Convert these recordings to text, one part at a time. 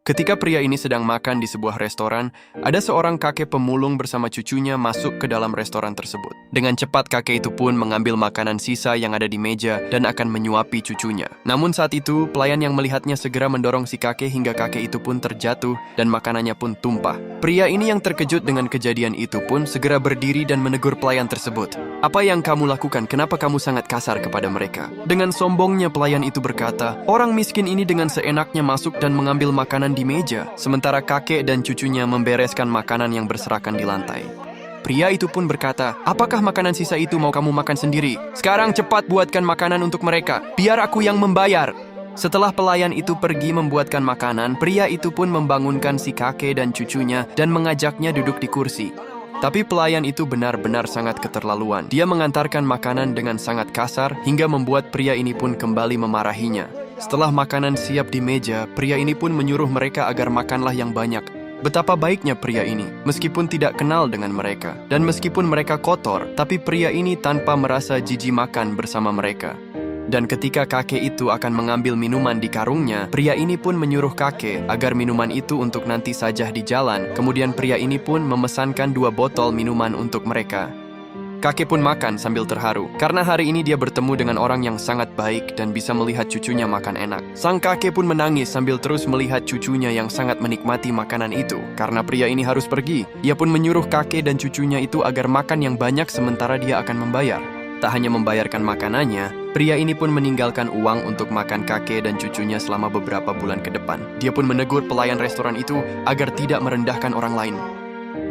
Ketika pria ini sedang makan di sebuah restoran, ada seorang kakek pemulung bersama cucunya masuk ke dalam restoran tersebut. Dengan cepat kakek itu pun mengambil makanan sisa yang ada di meja dan akan menyuapi cucunya. Namun saat itu, pelayan yang melihatnya segera mendorong si kakek hingga kakek itu pun terjatuh dan makanannya pun tumpah. Pria ini yang terkejut dengan kejadian itu pun segera berdiri dan menegur pelayan tersebut. "Apa yang kamu lakukan? Kenapa kamu sangat kasar kepada mereka?" Dengan sombongnya pelayan itu berkata, "Orang miskin ini dengan seenaknya masuk dan mengambil makanan di meja, sementara kakek dan cucunya membereskan makanan yang berserakan di lantai." Pria itu pun berkata, "Apakah makanan sisa itu mau kamu makan sendiri? Sekarang cepat buatkan makanan untuk mereka, biar aku yang membayar." Setelah pelayan itu pergi membuatkan makanan, pria itu pun membangunkan si kakek dan cucunya dan mengajaknya duduk di kursi. Tapi pelayan itu benar-benar sangat keterlaluan. Dia mengantarkan makanan dengan sangat kasar hingga membuat pria ini pun kembali memarahinya. Setelah makanan siap di meja, pria ini pun menyuruh mereka agar makanlah yang banyak. Betapa baiknya pria ini, meskipun tidak kenal dengan mereka. Dan meskipun mereka kotor, tapi pria ini tanpa merasa jijik makan bersama mereka. Dan ketika kakek itu akan mengambil minuman di karungnya, pria ini pun menyuruh kakek agar minuman itu untuk nanti saja di jalan. Kemudian pria ini pun memesankan 2 botol minuman untuk mereka. Kakek pun makan sambil terharu, karena hari ini dia bertemu dengan orang yang sangat baik dan bisa melihat cucunya makan enak. Sang kakek pun menangis sambil terus melihat cucunya yang sangat menikmati makanan itu. Karena pria ini harus pergi, dia pun menyuruh kakek dan cucunya itu agar makan yang banyak sementara dia akan membayar. Tak hanya membayarkan makanannya, pria ini pun meninggalkan uang untuk makan kakek dan cucunya selama beberapa bulan ke depan. Dia pun menegur pelayan restoran itu agar tidak merendahkan orang lain.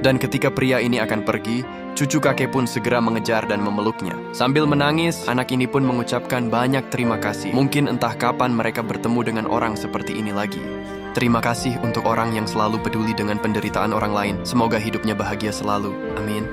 Dan ketika pria ini akan pergi, cucu kakek pun segera mengejar dan memeluknya. Sambil menangis, anak ini pun mengucapkan banyak terima kasih. Mungkin entah kapan mereka bertemu dengan orang seperti ini lagi. Terima kasih untuk orang yang selalu peduli dengan penderitaan orang lain. Semoga hidupnya bahagia selalu. Amin.